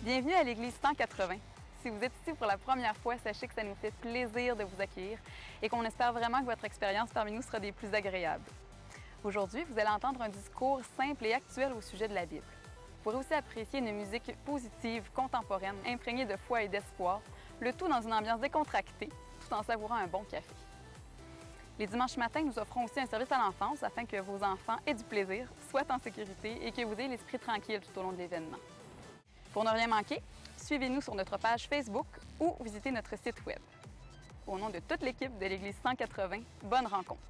Bienvenue à l'Église 180. Si vous êtes ici pour la première fois, sachez que ça nous fait plaisir de vous accueillir et qu'on espère vraiment que votre expérience parmi nous sera des plus agréables. Aujourd'hui, vous allez entendre un discours simple et actuel au sujet de la Bible. Vous pourrez aussi apprécier une musique positive, contemporaine, imprégnée de foi et d'espoir, le tout dans une ambiance décontractée, tout en savourant un bon café. Les dimanches matins, nous offrons aussi un service à l'enfance afin que vos enfants aient du plaisir, soient en sécurité et que vous ayez l'esprit tranquille tout au long de l'événement. Pour ne rien manquer, suivez-nous sur notre page Facebook ou visitez notre site Web. Au nom de toute l'équipe de l'Église 180, bonne rencontre!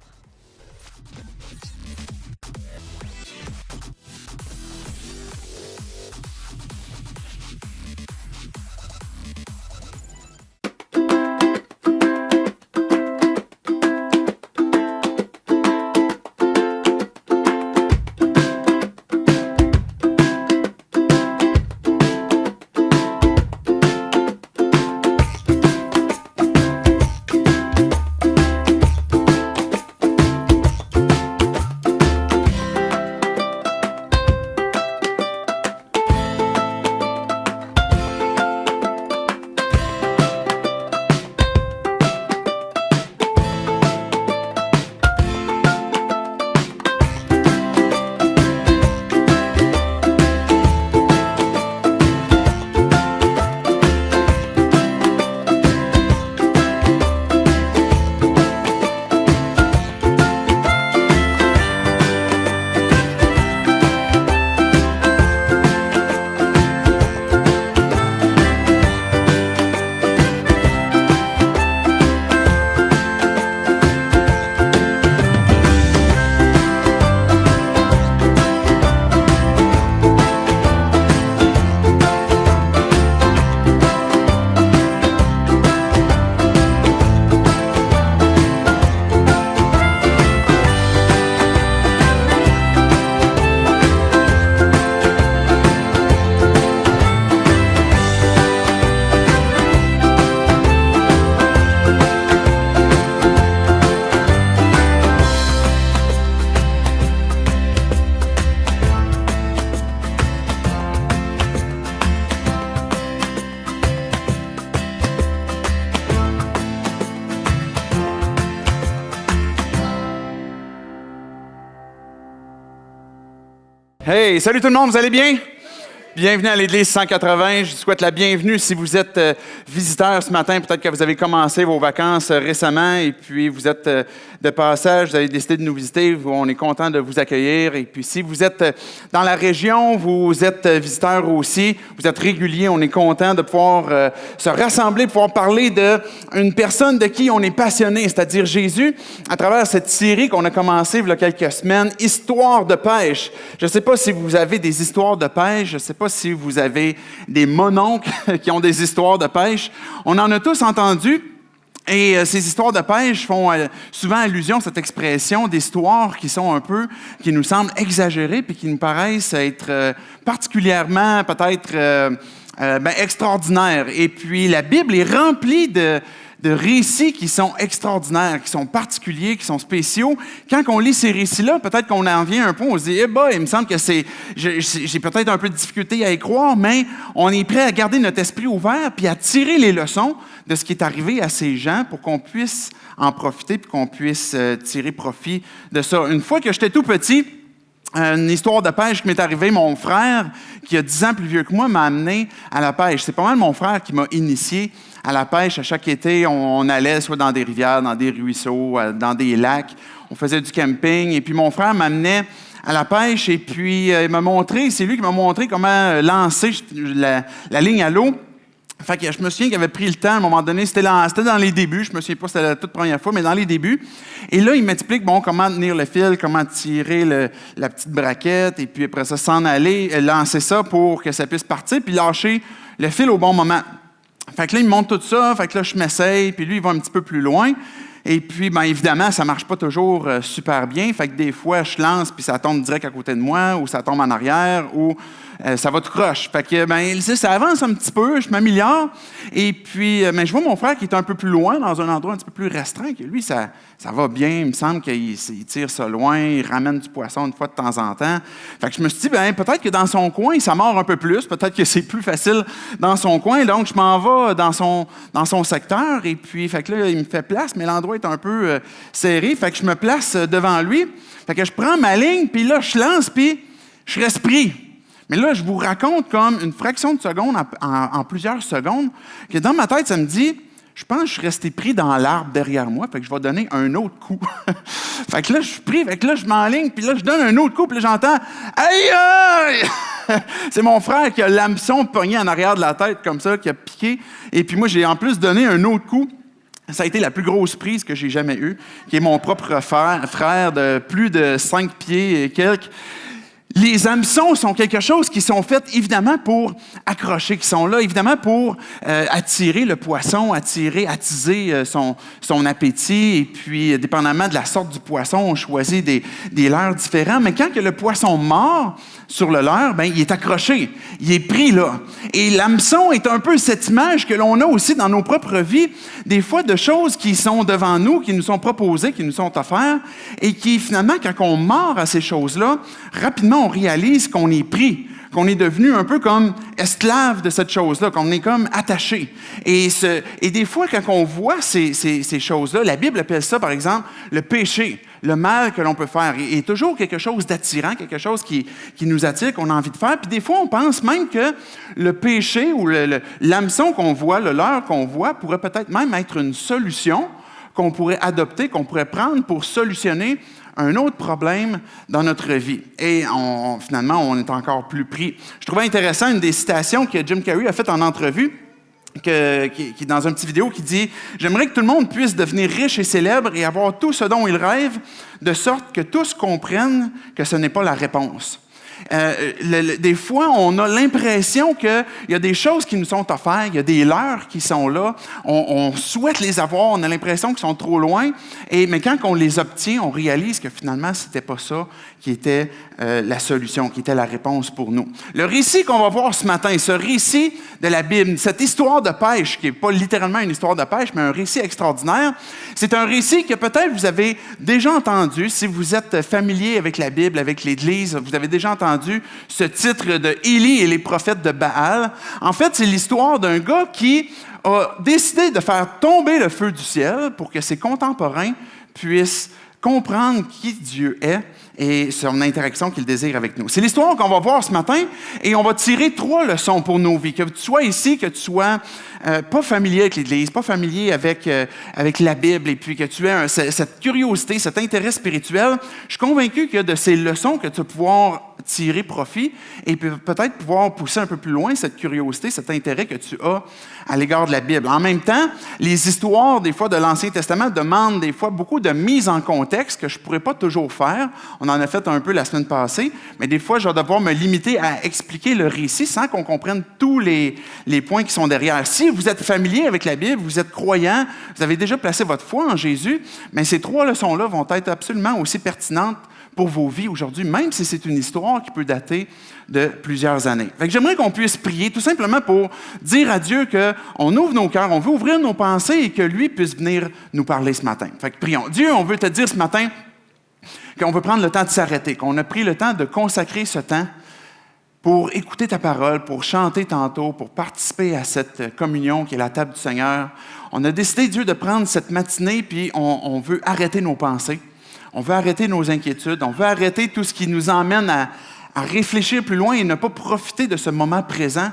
Hey, salut tout le monde, vous allez bien? Bienvenue à l'Église 180. Je vous souhaite la bienvenue si vous êtes visiteur ce matin. Peut-être que vous avez commencé vos vacances récemment et puis vous êtes de passage, vous avez décidé de nous visiter. On est content de vous accueillir. Et puis si vous êtes dans la région, vous êtes visiteur aussi, vous êtes régulier, on est content de pouvoir se rassembler, pouvoir parler d'une personne de qui on est passionné, c'est-à-dire Jésus, à travers cette série qu'on a commencée il y a quelques semaines, Histoire de pêche. Je ne sais pas si vous avez des histoires de pêche, je ne sais pas si vous avez des mononcles qui ont des histoires de pêche. On en a tous entendu. Et ces histoires de pêche font souvent allusion à cette expression d'histoires qui nous semblent exagérées puis qui nous paraissent être particulièrement peut-être extraordinaires. Et puis la Bible est remplie de récits qui sont extraordinaires, qui sont particuliers, qui sont spéciaux. Quand on lit ces récits-là, peut-être qu'on en vient un peu, on se dit, il me semble que j'ai peut-être un peu de difficulté à y croire, mais on est prêt à garder notre esprit ouvert puis à tirer les leçons de ce qui est arrivé à ces gens pour qu'on puisse en profiter puis qu'on puisse tirer profit de ça. Une fois que j'étais tout petit, une histoire de pêche qui m'est arrivée, mon frère, qui a 10 ans plus vieux que moi, m'a amené à la pêche. C'est pas mal mon frère qui m'a initié à la pêche. À chaque été, on allait soit dans des rivières, dans des ruisseaux, dans des lacs. On faisait du camping. Et puis, mon frère m'amenait à la pêche. Et puis, c'est lui qui m'a montré comment lancer la ligne à l'eau. Fait que je me souviens qu'il avait pris le temps, à un moment donné, c'était dans les débuts, je me souviens pas si c'était la toute première fois, mais dans les débuts. Et là, il m'explique, comment tenir le fil, comment tirer la petite braquette, et puis après ça, s'en aller, lancer ça pour que ça puisse partir, puis lâcher le fil au bon moment. Fait que là, il me montre tout ça, fait que là, je m'essaye, puis lui, il va un petit peu plus loin. Et puis, évidemment, ça ne marche pas toujours super bien. Fait que des fois, je lance, puis ça tombe direct à côté de moi, ou ça tombe en arrière, ou ça va tout croche. Fait que, ça avance un petit peu, je m'améliore. Et puis, je vois mon frère qui est un peu plus loin, dans un endroit un petit peu plus restreint, que lui, ça va bien. Il me semble qu'il tire ça loin, il ramène du poisson une fois de temps en temps. Fait que je me suis dit, peut-être que dans son coin, ça mord un peu plus. Peut-être que c'est plus facile dans son coin. Donc, je m'en vais dans son secteur. Et puis, fait que là, il me fait place, mais l'endroit est un peu serré. Fait que je me place devant lui. Fait que je prends ma ligne, puis là, je lance, puis je reste pris. Mais là, je vous raconte comme une fraction de seconde en plusieurs secondes, que dans ma tête, ça me dit, je pense que je suis resté pris dans l'arbre derrière moi, fait que je vais donner un autre coup. Fait que là, je suis pris, fait que là, je m'enligne, puis là, je donne un autre coup, puis là, j'entends « Aïe, aïe! » C'est mon frère qui a l'hameçon pogné en arrière de la tête, comme ça, qui a piqué. Et puis moi, j'ai en plus donné un autre coup. Ça a été la plus grosse prise que j'ai jamais eue, qui est mon propre frère de plus de 5 pieds et quelques. Les hameçons sont quelque chose qui sont faits évidemment pour accrocher, qui sont là évidemment pour attirer le poisson, attiser son appétit. Et puis, dépendamment de la sorte du poisson, on choisit des leurres différents. Mais quand que le poisson mord sur le leurre, il est accroché, il est pris là. Et l'hameçon est un peu cette image que l'on a aussi dans nos propres vies, des fois de choses qui sont devant nous, qui nous sont proposées, qui nous sont offertes, et qui finalement, quand on mord à ces choses-là, rapidement on réalise qu'on est pris, qu'on est devenu un peu comme esclave de cette chose-là, qu'on est comme attaché. Et des fois, quand on voit ces choses-là, la Bible appelle ça, par exemple, le péché, le mal que l'on peut faire. Et toujours quelque chose d'attirant, quelque chose qui nous attire, qu'on a envie de faire. Puis des fois, on pense même que le péché ou l'hameçon qu'on voit, le leurre qu'on voit, pourrait peut-être même être une solution qu'on pourrait adopter, qu'on pourrait prendre pour solutionner un autre problème dans notre vie. Et finalement, on est encore plus pris. Je trouvais intéressant une des citations que Jim Carrey a faites en entrevue, qui est dans un petit vidéo, qui dit « J'aimerais que tout le monde puisse devenir riche et célèbre et avoir tout ce dont il rêve, de sorte que tous comprennent que ce n'est pas la réponse. » Des fois, on a l'impression qu'il y a des choses qui nous sont offertes, il y a des leurres qui sont là, on souhaite les avoir, on a l'impression qu'ils sont trop loin, mais quand on les obtient, on réalise que finalement, ce n'était pas ça qui était la solution, qui était la réponse pour nous. Le récit qu'on va voir ce matin, ce récit de la Bible, cette histoire de pêche, qui n'est pas littéralement une histoire de pêche, mais un récit extraordinaire, c'est un récit que peut-être vous avez déjà entendu, si vous êtes familier avec la Bible, avec l'Église, vous avez déjà entendu ce titre de Élie et les prophètes de Baal. En fait, c'est l'histoire d'un gars qui a décidé de faire tomber le feu du ciel pour que ses contemporains puissent comprendre qui Dieu est et son interaction qu'il désire avec nous. C'est l'histoire qu'on va voir ce matin et on va tirer 3 leçons pour nos vies. Que tu sois ici, que tu sois pas familier avec l'Église, pas familier avec la Bible et puis que tu aies cette curiosité, cet intérêt spirituel, je suis convaincu que de ces leçons que tu vas pouvoir tirer profit et peut-être pouvoir pousser un peu plus loin cette curiosité, cet intérêt que tu as à l'égard de la Bible. En même temps, les histoires, des fois, de l'Ancien Testament demandent des fois beaucoup de mise en contexte que je ne pourrais pas toujours faire. On en a fait un peu la semaine passée, mais des fois, je vais devoir me limiter à expliquer le récit sans qu'on comprenne tous les points qui sont derrière. Si vous êtes familier avec la Bible, vous êtes croyant, vous avez déjà placé votre foi en Jésus, mais ces 3 leçons-là vont être absolument aussi pertinentes pour vos vies aujourd'hui, même si c'est une histoire qui peut dater de plusieurs années. Fait que j'aimerais qu'on puisse prier tout simplement pour dire à Dieu qu'on ouvre nos cœurs, on veut ouvrir nos pensées et que lui puisse venir nous parler ce matin. Fait que prions. Dieu, on veut te dire ce matin qu'on veut prendre le temps de s'arrêter, qu'on a pris le temps de consacrer ce temps pour écouter ta parole, pour chanter tantôt, pour participer à cette communion qui est la table du Seigneur. On a décidé, Dieu, de prendre cette matinée, puis on veut arrêter nos pensées. On veut arrêter nos inquiétudes, on veut arrêter tout ce qui nous emmène à réfléchir plus loin et ne pas profiter de ce moment présent.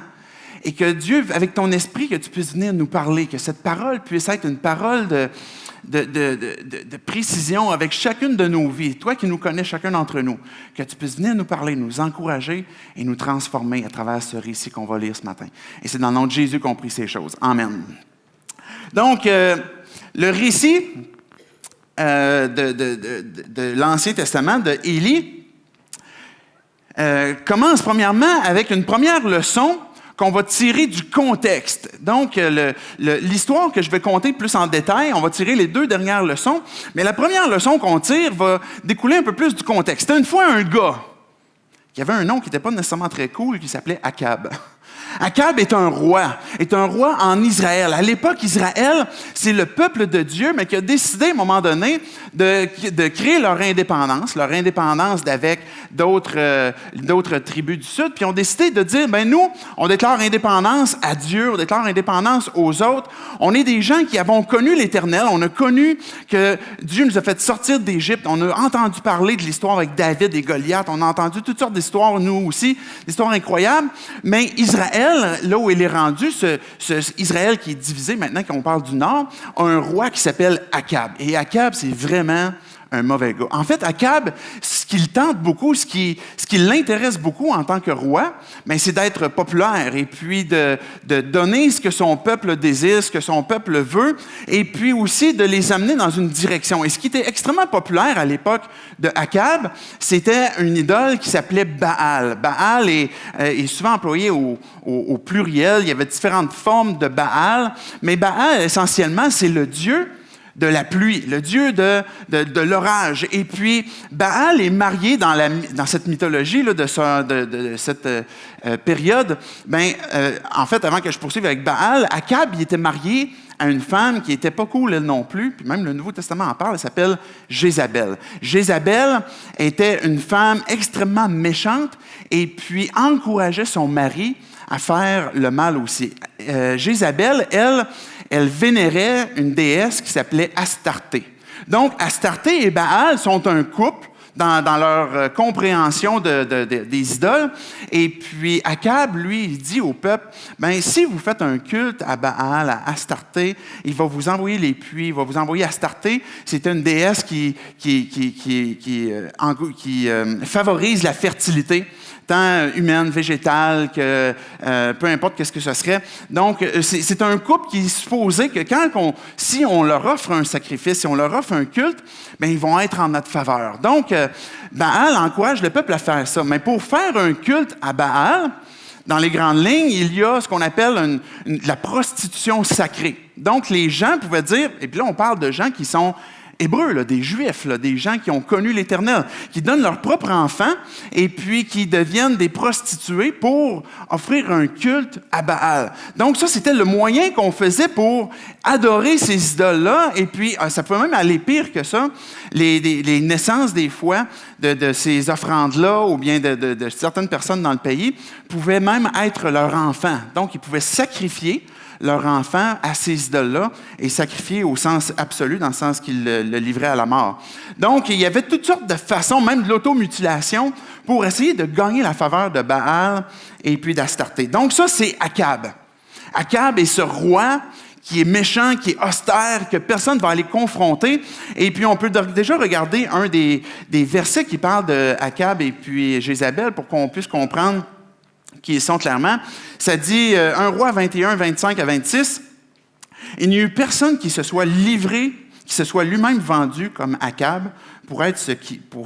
Et que Dieu, avec ton esprit, que tu puisses venir nous parler, que cette parole puisse être une parole de précision avec chacune de nos vies. Toi qui nous connais chacun d'entre nous, que tu puisses venir nous parler, nous encourager et nous transformer à travers ce récit qu'on va lire ce matin. Et c'est dans le nom de Jésus qu'on prie ces choses. Amen. Donc, le récit de l'Ancien Testament, de Élie, commence premièrement avec une première leçon qu'on va tirer du contexte. Donc, l'histoire que je vais conter plus en détail, on va tirer les 2 dernières leçons, mais la première leçon qu'on tire va découler un peu plus du contexte. C'était une fois un gars qui avait un nom qui n'était pas nécessairement très cool, qui s'appelait Akab. Akab est un roi en Israël. À l'époque, Israël, c'est le peuple de Dieu, mais qui a décidé, à un moment donné, de créer leur indépendance d'avec d'autres tribus du Sud, puis ont décidé de dire, nous, on déclare indépendance à Dieu, on déclare indépendance aux autres. On est des gens qui avons connu l'Éternel, on a connu que Dieu nous a fait sortir d'Égypte, on a entendu parler de l'histoire avec David et Goliath, on a entendu toutes sortes d'histoires, nous aussi, d'histoires incroyables, mais Israël, là où il est rendu, ce Israël qui est divisé maintenant, quand on parle du Nord, a un roi qui s'appelle Akab. Et Akab, c'est vraiment un mauvais gars. En fait, Akab, ce qui le tente beaucoup, ce qui l'intéresse beaucoup en tant que roi, c'est d'être populaire et puis de donner ce que son peuple désire, ce que son peuple veut, et puis aussi de les amener dans une direction. Et ce qui était extrêmement populaire à l'époque de Akab, c'était une idole qui s'appelait Baal. Baal est souvent employé au pluriel. Il y avait différentes formes de Baal, mais Baal, essentiellement, c'est le dieu de la pluie, le dieu de l'orage. Et puis, Baal est marié dans cette mythologie là, de cette période. En fait, avant que je poursuive avec Baal, Akab, il était marié à une femme qui n'était pas cool, elle non plus, puis même le Nouveau Testament en parle, elle s'appelle Jézabel. Jézabel était une femme extrêmement méchante et puis encourageait son mari à faire le mal aussi. Jézabel, elle vénérait une déesse qui s'appelait Astarté. Donc, Astarté et Baal sont un couple dans leur compréhension des idoles. Et puis, Akab, lui, il dit au peuple, si vous faites un culte à Baal, à Astarté, il va vous envoyer les pluies, il va vous envoyer Astarté. C'est une déesse qui favorise la fertilité, tant humaine, végétale, que peu importe qu'est-ce que ce serait. Donc, c'est un couple qui est supposé que si on leur offre un sacrifice, si on leur offre un culte, ils vont être en notre faveur. Donc, Baal encourage le peuple à faire ça. Mais pour faire un culte à Baal, dans les grandes lignes, il y a ce qu'on appelle la prostitution sacrée. Donc, les gens pouvaient dire, et puis là, on parle de gens qui sont Hébreux, là, des Juifs, là, des gens qui ont connu l'Éternel, qui donnent leur propre enfant et puis qui deviennent des prostituées pour offrir un culte à Baal. Donc ça, c'était le moyen qu'on faisait pour adorer ces idoles-là. Et puis, ça peut même aller pire que ça. Les naissances, des fois, de ces offrandes-là ou bien de certaines personnes dans le pays pouvaient même être leur enfant. Donc, ils pouvaient sacrifier leur enfant à ces idoles-là et sacrifier au sens absolu, dans le sens qu'ils le livraient à la mort. Donc, il y avait toutes sortes de façons, même de l'automutilation, pour essayer de gagner la faveur de Baal et puis d'Astarté. Donc, ça, c'est Akab. Akab est ce roi qui est méchant, qui est austère, que personne ne va aller confronter. Et puis, on peut déjà regarder un des versets qui parle d'Akab et puis Jézabel pour qu'on puisse comprendre qui sont clairement. Ça dit, 1 Roi 21, 25 à 26, « Il n'y a eu personne qui se soit livré, qui se soit lui-même vendu comme Akab pour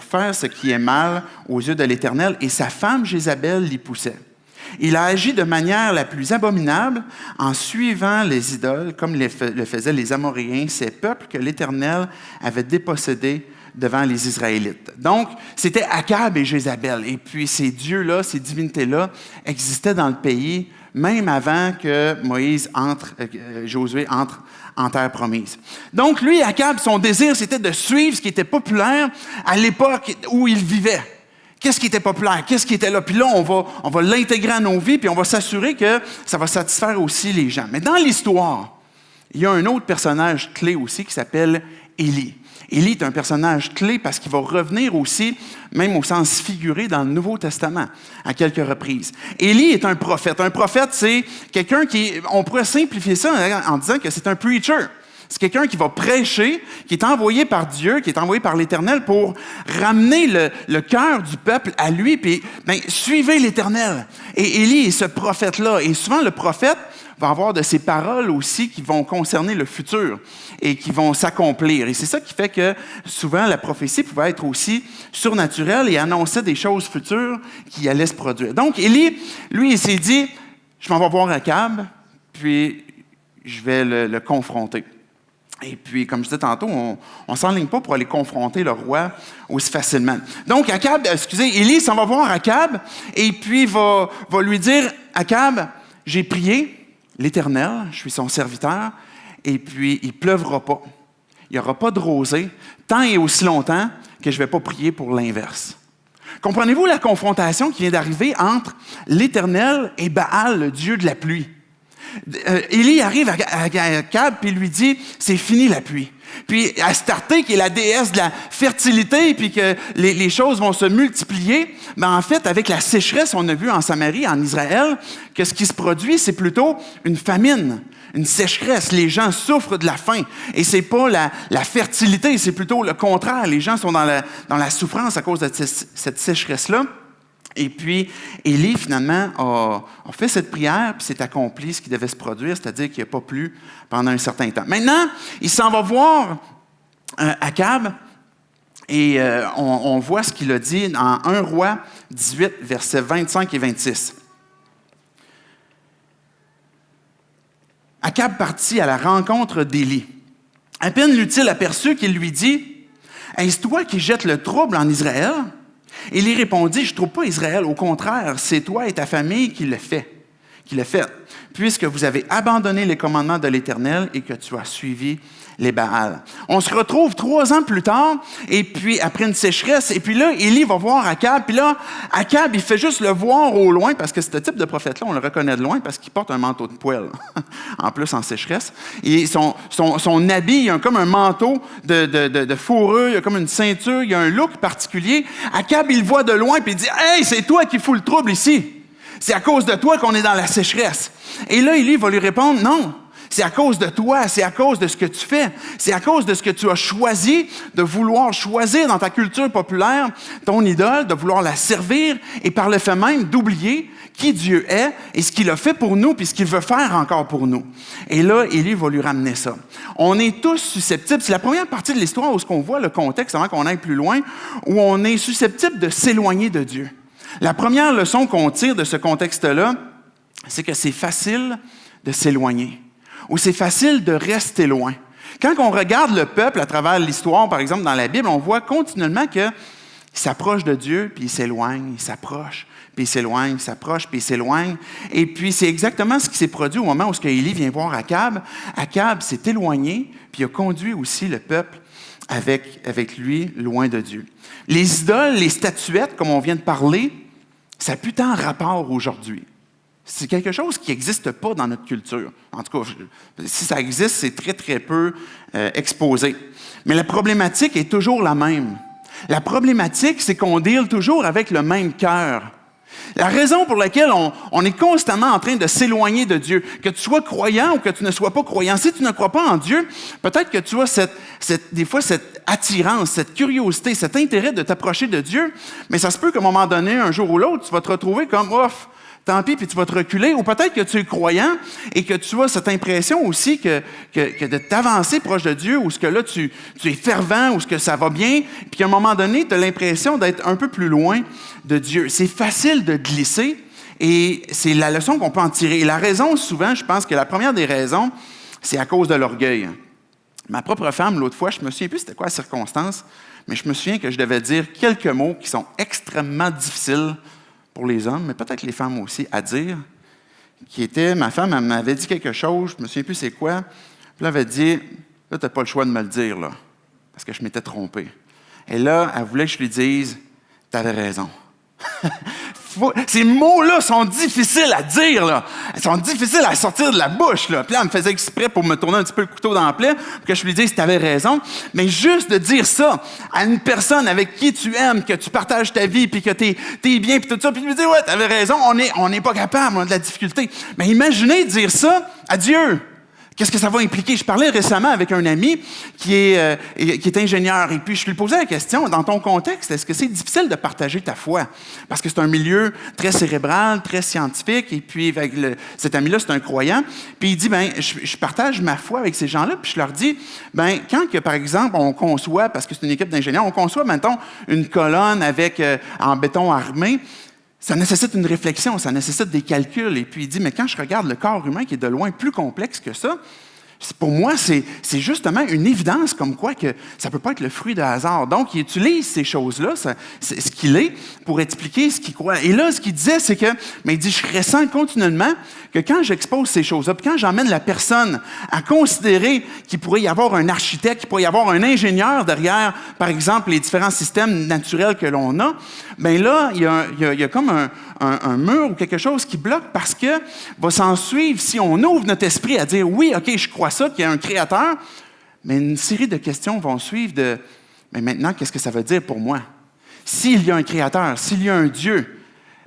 faire ce qui est mal aux yeux de l'Éternel, et sa femme Jézabel l'y poussait. Il a agi de manière la plus abominable en suivant les idoles, comme le faisaient les Amoréens, ces peuples que l'Éternel avait dépossédés devant les Israélites. » Donc, c'était Akab et Jézabel. Et puis, ces dieux-là, ces divinités-là existaient dans le pays, même avant que Josué entre en terre promise. Donc, lui, Akab, son désir, c'était de suivre ce qui était populaire à l'époque où il vivait. Qu'est-ce qui était populaire? Qu'est-ce qui était là? Puis là, on va l'intégrer à nos vies, puis on va s'assurer que ça va satisfaire aussi les gens. Mais dans l'histoire, il y a un autre personnage clé aussi qui s'appelle Élie. Élie est un personnage clé parce qu'il va revenir aussi, même au sens figuré, dans le Nouveau Testament, à quelques reprises. Élie est un prophète. Un prophète, c'est quelqu'un on pourrait simplifier ça en disant que c'est un preacher. C'est quelqu'un qui va prêcher, qui est envoyé par Dieu, qui est envoyé par l'Éternel pour ramener le cœur du peuple à lui, puis suivez l'Éternel. Et Élie est ce prophète-là. Et souvent, le prophète va avoir de ces paroles aussi qui vont concerner le futur et qui vont s'accomplir. Et c'est ça qui fait que souvent, la prophétie pouvait être aussi surnaturelle et annonçait des choses futures qui allaient se produire. Donc, Élie, lui, il s'est dit, je m'en vais voir Akab, puis je vais le confronter. Et puis, comme je disais tantôt, on ne s'enligne pas pour aller confronter le roi aussi facilement. Donc, Élie s'en va voir Akab et puis va lui dire, Akab, j'ai prié l'Éternel, je suis son serviteur, et puis il ne pleuvra pas. Il n'y aura pas de rosée tant et aussi longtemps que je ne vais pas prier pour l'inverse. Comprenez-vous la confrontation qui vient d'arriver entre l'Éternel et Baal, le dieu de la pluie? Élie arrive à Akab et lui dit « c'est fini la pluie ». Puis Astarté, qui est la déesse de la fertilité, puis que les choses vont se multiplier, ben en fait, avec la sécheresse, on a vu en Samarie, en Israël, que ce qui se produit, c'est plutôt une famine, une sécheresse. Les gens souffrent de la faim. Et c'est pas la fertilité, c'est plutôt le contraire. Les gens sont dans la souffrance à cause de cette sécheresse-là. Et puis, Élie, finalement, a fait cette prière, puis c'est accompli ce qui devait se produire, c'est-à-dire qu'il n'a pas plu pendant un certain temps. Maintenant, il s'en va voir Akab, et on voit ce qu'il a dit en 1 Roi 18, versets 25 et 26. Akab partit à la rencontre d'Élie. À peine l'eut-il aperçu qu'il lui dit « Est-ce toi qui jettes le trouble en Israël? » Élie répondit, « Je ne trouve pas Israël, au contraire, c'est toi et ta famille qui le faites, puisque vous avez abandonné les commandements de l'Éternel et que tu as suivi les Baals. » On se retrouve 3 ans plus tard, et puis après une sécheresse, et puis là, Élie va voir Akab, puis là, Akab, il fait juste le voir au loin, parce que ce type de prophète-là, on le reconnaît de loin, parce qu'il porte un manteau de poêle, en plus en sécheresse. Et son habit, il a comme un manteau de fourrure, il y a comme une ceinture, il y a un look particulier. Akab, il le voit de loin, puis il dit « Hey, c'est toi qui fous le trouble ici! C'est à cause de toi qu'on est dans la sécheresse. » Et là, Élie va lui répondre « Non! C'est à cause de toi, c'est à cause de ce que tu fais, c'est à cause de ce que tu as choisi, de vouloir choisir dans ta culture populaire ton idole, de vouloir la servir et par le fait même d'oublier qui Dieu est et ce qu'il a fait pour nous puis ce qu'il veut faire encore pour nous. » Et là, Élie va lui ramener ça. On est tous susceptibles, c'est la première partie de l'histoire où on voit le contexte avant qu'on aille plus loin, où on est susceptible de s'éloigner de Dieu. La première leçon qu'on tire de ce contexte-là, c'est que c'est facile de s'éloigner. Ou c'est facile de rester loin. Quand on regarde le peuple à travers l'histoire, par exemple dans la Bible, on voit continuellement qu'il s'approche de Dieu, puis il s'éloigne, il s'approche, puis il s'éloigne, il s'approche, puis il s'éloigne. Et puis c'est exactement ce qui s'est produit au moment où Élie vient voir Akab. Akab s'est éloigné, puis il a conduit aussi le peuple avec lui loin de Dieu. Les idoles, les statuettes, comme on vient de parler, ça n'a plus tant rapport aujourd'hui. C'est quelque chose qui n'existe pas dans notre culture. En tout cas, si ça existe, c'est très, très peu exposé. Mais la problématique est toujours la même. La problématique, c'est qu'on deal toujours avec le même cœur. La raison pour laquelle on est constamment en train de s'éloigner de Dieu, que tu sois croyant ou que tu ne sois pas croyant, si tu ne crois pas en Dieu, peut-être que tu as des fois cette attirance, cette curiosité, cet intérêt de t'approcher de Dieu, mais ça se peut qu'à un moment donné, un jour ou l'autre, tu vas te retrouver comme « ouf ». Tant pis, puis tu vas te reculer. Ou peut-être que tu es croyant et que tu as cette impression aussi que de t'avancer proche de Dieu, ou ce que là, tu es fervent, ou ce que ça va bien, puis à un moment donné, tu as l'impression d'être un peu plus loin de Dieu. C'est facile de glisser et c'est la leçon qu'on peut en tirer. Et la raison, souvent, je pense que la première des raisons, c'est à cause de l'orgueil. Ma propre femme, l'autre fois, je me souviens plus c'était quoi la circonstance, mais je me souviens que je devais dire quelques mots qui sont extrêmement difficiles pour les hommes, mais peut-être les femmes aussi, à dire, ma femme, elle m'avait dit quelque chose, je ne me souviens plus c'est quoi, puis elle avait dit, là, tu n'as pas le choix de me le dire, là, parce que je m'étais trompé. Et là, elle voulait que je lui dise, tu avais raison. Ces mots-là sont difficiles à dire, là. Ils sont difficiles à sortir de la bouche, là. Puis là, elle me faisait exprès pour me tourner un petit peu le couteau dans la plaie, pour que je lui dise, tu avais raison. Mais juste de dire ça à une personne avec qui tu aimes, que tu partages ta vie, puis que t'es bien, puis tout ça, puis lui dire, ouais, tu avais raison, on n'est pas capable, on a de la difficulté. Mais imaginez dire ça à Dieu. Qu'est-ce que ça va impliquer? Je parlais récemment avec un ami qui est ingénieur, et puis je lui posais la question, dans ton contexte, est-ce que c'est difficile de partager ta foi? Parce que c'est un milieu très cérébral, très scientifique, et puis avec cet ami-là, c'est un croyant, puis il dit, je partage ma foi avec ces gens-là, puis je leur dis, quand que, par exemple, on conçoit, parce que c'est une équipe d'ingénieurs, on conçoit, mettons, une colonne en béton armé, ça nécessite une réflexion, ça nécessite des calculs. Et puis il dit, mais quand je regarde le corps humain qui est de loin plus complexe que ça, Pour moi, c'est justement une évidence comme quoi que ça ne peut pas être le fruit de hasard. Donc, il utilise ces choses-là, c'est ce qu'il est, pour expliquer ce qu'il croit. Et là, ce qu'il disait, c'est que, mais il dit, je ressens continuellement que quand j'expose ces choses-là, puis quand j'emmène la personne à considérer qu'il pourrait y avoir un architecte, qu'il pourrait y avoir un ingénieur derrière, par exemple, les différents systèmes naturels que l'on a, bien là, il y a comme un mur ou quelque chose qui bloque parce que va s'en suivre, si on ouvre notre esprit à dire, oui, OK, je crois ça, qu'il y a un créateur, mais une série de questions vont suivre de, mais maintenant, qu'est-ce que ça veut dire pour moi? S'il y a un créateur, s'il y a un Dieu,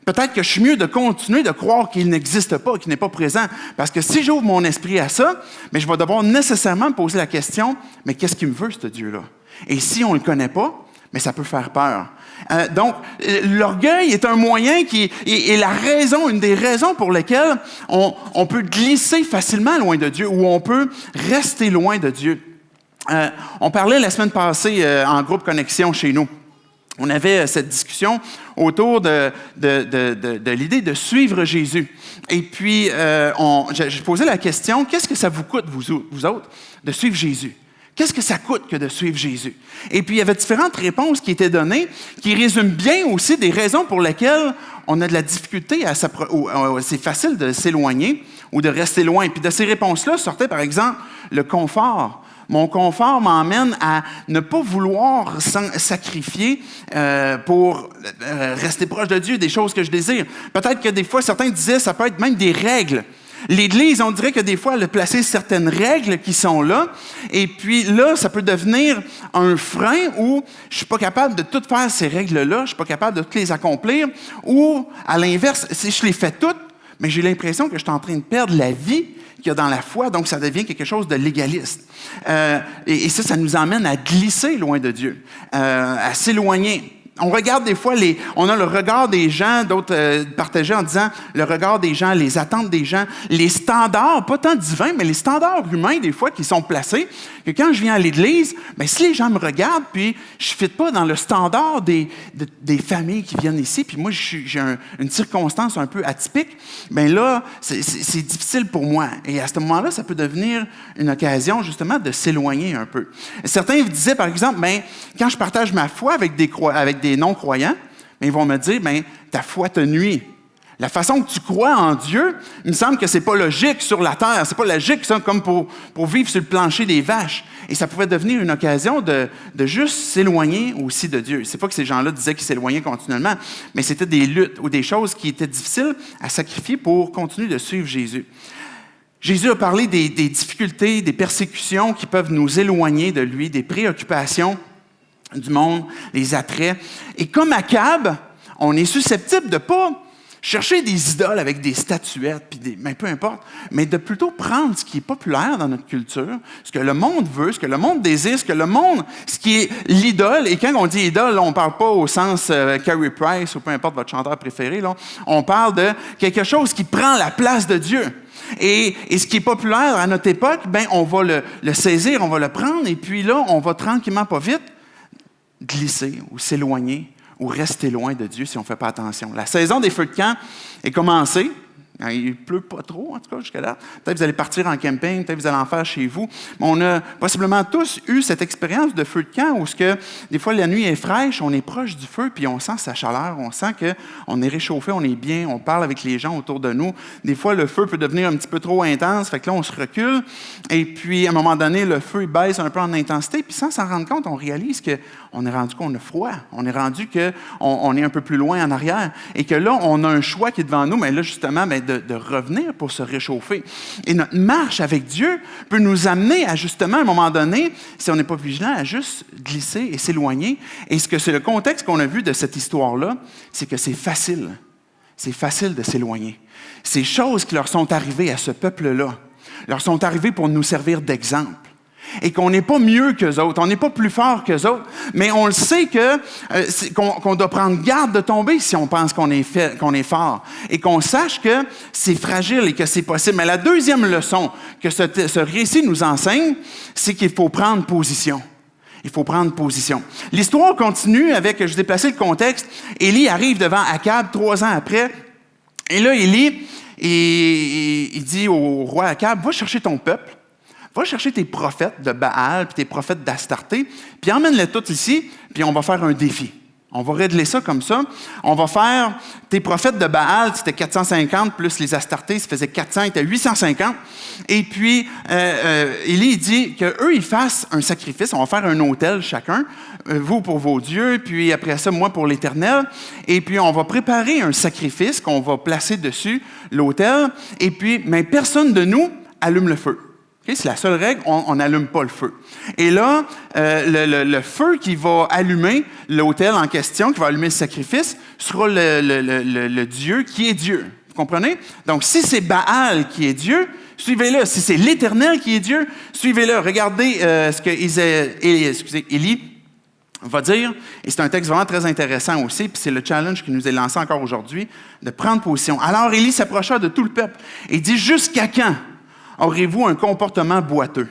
peut-être que je suis mieux de continuer de croire qu'il n'existe pas, qu'il n'est pas présent. Parce que si j'ouvre mon esprit à ça, mais je vais devoir nécessairement me poser la question, mais qu'est-ce qu'il me veut, ce Dieu-là? Et si on ne le connaît pas, mais ça peut faire peur. Donc, l'orgueil est un moyen qui est la raison, une des raisons pour lesquelles on peut glisser facilement loin de Dieu ou on peut rester loin de Dieu. On parlait la semaine passée en groupe Connexion chez nous. On avait cette discussion autour de l'idée de suivre Jésus. Et puis, je posais la question, qu'est-ce que ça vous coûte, vous autres, de suivre Jésus? Qu'est-ce que ça coûte que de suivre Jésus? Et puis, il y avait différentes réponses qui étaient données, qui résument bien aussi des raisons pour lesquelles on a de la difficulté c'est facile de s'éloigner ou de rester loin. Puis de ces réponses-là sortait, par exemple, le confort. Mon confort m'emmène à ne pas vouloir sacrifier pour rester proche de Dieu, des choses que je désire. Peut-être que des fois, certains disaient, ça peut être même des règles. L'Église, on dirait que des fois, elle a placé certaines règles qui sont là, et puis là, ça peut devenir un frein où je ne suis pas capable de toutes faire ces règles-là, je ne suis pas capable de toutes les accomplir, ou à l'inverse, si je les fais toutes, mais j'ai l'impression que je suis en train de perdre la vie qu'il y a dans la foi, donc ça devient quelque chose de légaliste. Et ça nous emmène à glisser loin de Dieu, à s'éloigner. On regarde des fois, on a le regard des gens, d'autres partageaient en disant le regard des gens, les attentes des gens, les standards, pas tant divins, mais les standards humains des fois qui sont placés, que quand je viens à l'Église, bien, si les gens me regardent, puis je ne fit pas dans le standard des familles qui viennent ici, puis moi j'ai une circonstance un peu atypique, bien là, c'est difficile pour moi. Et à ce moment-là, ça peut devenir une occasion justement de s'éloigner un peu. Certains disaient par exemple, bien, quand je partage ma foi avec des non-croyants, mais ils vont me dire, bien, ta foi te nuit. La façon que tu crois en Dieu, il me semble que c'est pas logique sur la terre. C'est pas logique, ça, comme pour vivre sur le plancher des vaches. Et ça pouvait devenir une occasion de juste s'éloigner aussi de Dieu. C'est pas que ces gens-là disaient qu'ils s'éloignaient continuellement, mais c'était des luttes ou des choses qui étaient difficiles à sacrifier pour continuer de suivre Jésus. Jésus a parlé des difficultés, des persécutions qui peuvent nous éloigner de lui, des préoccupations du monde, les attraits. Et comme Akab, on est susceptible de ne pas chercher des idoles avec des statuettes, mais peu importe, mais de plutôt prendre ce qui est populaire dans notre culture, ce que le monde veut, ce que le monde désire, ce qui est l'idole. Et quand on dit idole, on ne parle pas au sens Carey Price ou peu importe votre chanteur préféré, là. On parle de quelque chose qui prend la place de Dieu. Et ce qui est populaire à notre époque, ben, on va le saisir, on va le prendre, et puis là, on va tranquillement, pas vite, glisser ou s'éloigner ou rester loin de Dieu si on ne fait pas attention. La saison des feux de camp est commencée. Il ne pleut pas trop, en tout cas, jusqu'à là. Peut-être que vous allez partir en camping, peut-être que vous allez en faire chez vous. Mais on a possiblement tous eu cette expérience de feu de camp où des fois, la nuit est fraîche, on est proche du feu, puis on sent sa chaleur, on sent qu'on est réchauffé, on est bien, on parle avec les gens autour de nous. Des fois, le feu peut devenir un petit peu trop intense, fait que là, on se recule. Et puis, à un moment donné, le feu il baisse un peu en intensité, puis sans s'en rendre compte, on réalise qu'on est rendu qu'on a froid. On est rendu qu'on est un peu plus loin en arrière. Et que là, on a un choix qui est devant nous, mais là, justement, de revenir pour se réchauffer. Et notre marche avec Dieu peut nous amener à justement, à un moment donné, si on n'est pas vigilant, à juste glisser et s'éloigner. Et c'est le contexte qu'on a vu de cette histoire-là, c'est que c'est facile. C'est facile de s'éloigner. Ces choses qui leur sont arrivées à ce peuple-là, leur sont arrivées pour nous servir d'exemple. Et qu'on n'est pas mieux qu'eux autres, on n'est pas plus fort qu'eux autres, mais on le sait qu'on doit prendre garde de tomber si on pense qu'on est fort, et qu'on sache que c'est fragile et que c'est possible. Mais la deuxième leçon que ce récit nous enseigne, c'est qu'il faut prendre position. Il faut prendre position. L'histoire continue avec, je vous ai placé le contexte, Élie arrive devant Akab 3 ans après, et là, Élie, il dit au roi Akab, va chercher ton peuple, Va chercher tes prophètes de Baal puis tes prophètes d'Astarté, puis emmène-les tous ici, puis on va faire un défi. On va régler ça comme ça. On va faire tes prophètes de Baal, c'était 450, plus les Astartés, ça faisait 400, c'était 850. Et puis, Élie dit qu'eux, ils fassent un sacrifice. On va faire un autel chacun, vous pour vos dieux, puis après ça, moi pour l'Éternel. Et puis, on va préparer un sacrifice qu'on va placer dessus, l'autel. Et puis, mais personne de nous allume le feu. Okay? C'est la seule règle, on n'allume pas le feu. Et là, le feu qui va allumer l'autel en question, qui va allumer le sacrifice, sera le Dieu qui est Dieu. Vous comprenez? Donc, si c'est Baal qui est Dieu, suivez-le. Si c'est l'Éternel qui est Dieu, suivez-le. Regardez ce que Élie va dire, et c'est un texte vraiment très intéressant aussi, puis c'est le challenge qui nous est lancé encore aujourd'hui, de prendre position. Alors, Élie s'approcha de tout le peuple et dit « Jusqu'à quand aurez-vous un comportement boiteux?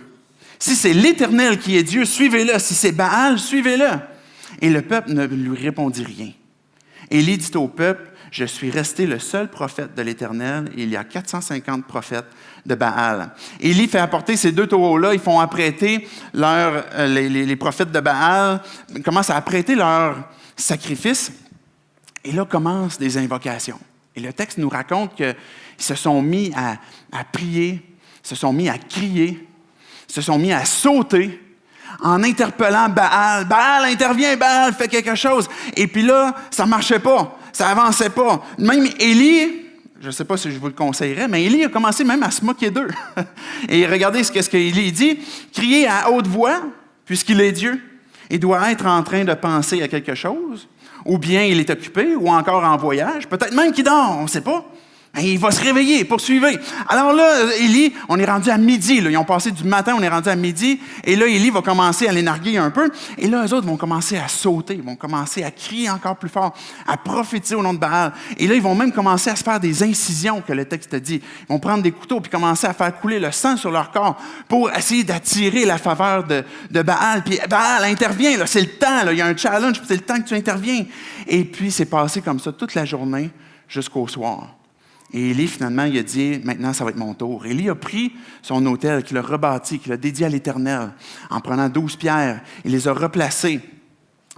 Si c'est l'Éternel qui est Dieu, suivez-le. Si c'est Baal, suivez-le. » Et le peuple ne lui répondit rien. Élie dit au peuple, « Je suis resté le seul prophète de l'Éternel, et il y a 450 prophètes de Baal. » Élie fait apporter ces deux taureaux-là, ils font apprêter les prophètes de Baal, commencent à apprêter leur sacrifice, et là commencent des invocations. Et le texte nous raconte qu'ils se sont mis à prier, se sont mis à crier, se sont mis à sauter en interpellant Baal. Baal, intervient, Baal, fais quelque chose. Et puis là, ça ne marchait pas, ça n'avançait pas. Même Élie, je ne sais pas si je vous le conseillerais, mais Élie a commencé même à se moquer d'eux. Et regardez ce qu'Élie dit. Criez à haute voix, puisqu'il est Dieu. Il doit être en train de penser à quelque chose, ou bien il est occupé, ou encore en voyage. Peut-être même qu'il dort, on ne sait pas. Et il va se réveiller, poursuivre. Alors là, Élie, on est rendu à midi. Là. Ils ont passé du matin, on est rendu à midi. Et là, Élie va commencer à les narguer un peu. Et là, eux autres vont commencer à sauter, vont commencer à crier encore plus fort, à prophétiser au nom de Baal. Et là, ils vont même commencer à se faire des incisions, que le texte dit. Ils vont prendre des couteaux puis commencer à faire couler le sang sur leur corps pour essayer d'attirer la faveur de Baal. Puis Baal intervient, là, c'est le temps. Là. Il y a un challenge, puis c'est le temps que tu interviens. Et puis, c'est passé comme ça toute la journée jusqu'au soir. Et Élie, finalement, il a dit, maintenant, ça va être mon tour. Élie a pris son autel, qu'il a rebâti, qu'il a dédié à l'Éternel, en prenant 12 pierres. Il les a replacées.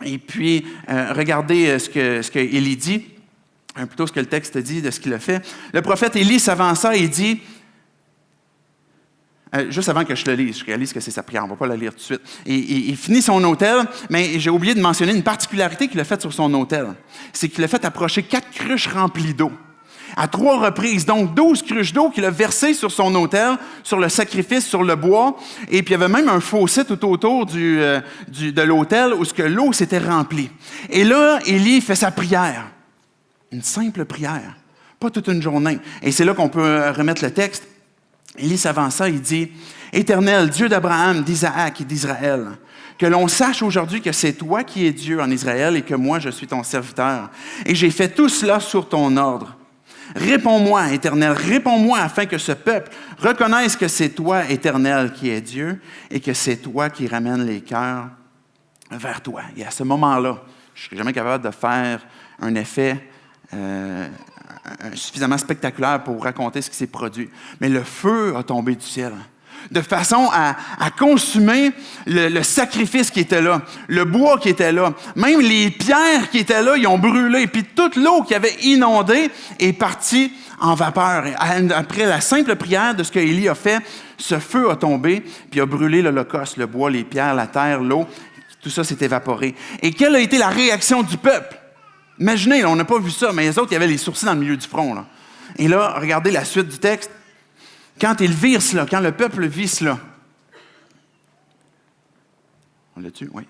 Et puis, regardez ce que Élie dit, plutôt ce que le texte dit de ce qu'il a fait. Le prophète Élie s'avança et dit, juste avant que je le lise, je réalise que c'est sa prière, on ne va pas la lire tout de suite. Et il finit son autel, mais j'ai oublié de mentionner une particularité qu'il a faite sur son autel. C'est qu'il a fait approcher 4 cruches remplies d'eau. À 3 reprises, donc 12 cruches d'eau qu'il a versées sur son autel, sur le sacrifice, sur le bois. Et puis il y avait même un fossé tout autour de l'autel où l'eau s'était remplie. Et là, Élie fait sa prière. Une simple prière, pas toute une journée. Et c'est là qu'on peut remettre le texte. Élie s'avança, il dit, « Éternel, Dieu d'Abraham, d'Isaac et d'Israël, que l'on sache aujourd'hui que c'est toi qui es Dieu en Israël et que moi, je suis ton serviteur. Et j'ai fait tout cela sur ton ordre. Réponds-moi, Éternel, réponds-moi afin que ce peuple reconnaisse que c'est toi, Éternel, qui es Dieu et que c'est toi qui ramènes les cœurs vers toi. » Et à ce moment-là, je ne serai jamais capable de faire un effet suffisamment spectaculaire pour vous raconter ce qui s'est produit. Mais le feu a tombé du ciel, de façon à consumer le sacrifice qui était là, le bois qui était là. Même les pierres qui étaient là, ils ont brûlé. Puis toute l'eau qui avait inondé est partie en vapeur. Et après la simple prière de ce que Élie a fait, ce feu a tombé, puis a brûlé l'holocauste, le bois, les pierres, la terre, l'eau. Tout ça s'est évaporé. Et quelle a été la réaction du peuple? Imaginez, là, on n'a pas vu ça, mais les autres, il y avait les sourcils dans le milieu du front. Là. Et là, regardez la suite du texte. Quand ils virent cela, quand le peuple vit cela, on l'a-tu? Oui.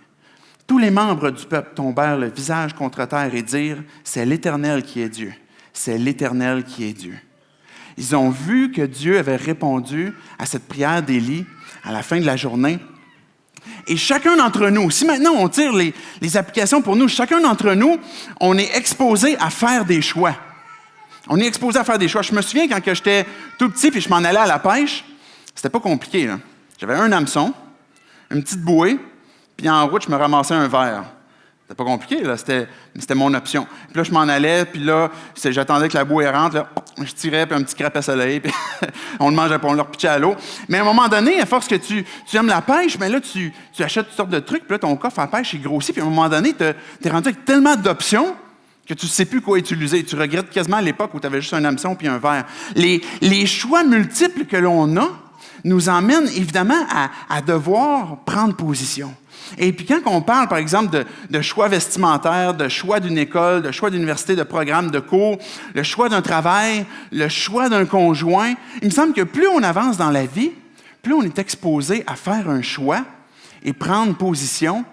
Tous les membres du peuple tombèrent le visage contre terre et dirent, « C'est l'Éternel qui est Dieu. C'est l'Éternel qui est Dieu. » Ils ont vu que Dieu avait répondu à cette prière d'Élie à la fin de la journée. Et chacun d'entre nous, si maintenant on tire les applications pour nous, chacun d'entre nous, on est exposé à faire des choix. On est exposé à faire des choix. Je me souviens quand j'étais tout petit puis je m'en allais à la pêche, c'était pas compliqué. Là. J'avais un hameçon, une petite bouée, puis en route, je me ramassais un verre. C'était pas compliqué, là. C'était mon option. Puis là, je m'en allais, puis là, j'attendais que la bouée rentre, là, je tirais, puis un petit crêpe à soleil, puis on le mangeait, puis on le repitchait à l'eau. Mais à un moment donné, à force que tu aimes la pêche, mais là, tu achètes toutes sortes de trucs, puis là, ton coffre à pêche, il grossit, puis à un moment donné, tu es rendu avec tellement d'options que tu ne sais plus quoi utiliser. Tu regrettes quasiment l'époque où tu avais juste un hameçon puis un verre. Les choix multiples que l'on a nous emmènent évidemment à devoir prendre position. Et puis quand on parle, par exemple, de choix vestimentaires, de choix d'une école, de choix d'université, de programme, de cours, le choix d'un travail, le choix d'un conjoint, il me semble que plus on avance dans la vie, plus on est exposé à faire un choix et prendre position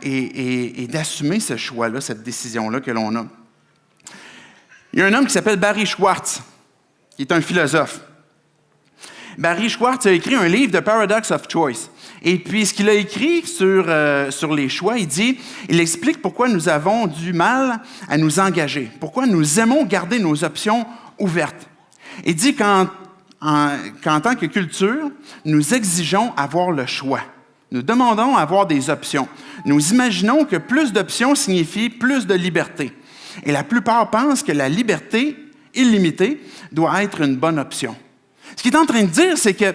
et d'assumer ce choix-là, cette décision-là que l'on a. Il y a un homme qui s'appelle Barry Schwartz, qui est un philosophe. Barry Schwartz a écrit un livre, The Paradox of Choice. Et puis, ce qu'il a écrit sur les choix, il explique pourquoi nous avons du mal à nous engager, pourquoi nous aimons garder nos options ouvertes. Il dit qu'en tant que culture, nous exigeons avoir le choix. Nous demandons à avoir des options. Nous imaginons que plus d'options signifie plus de liberté. Et la plupart pensent que la liberté illimitée doit être une bonne option. Ce qu'il est en train de dire, c'est que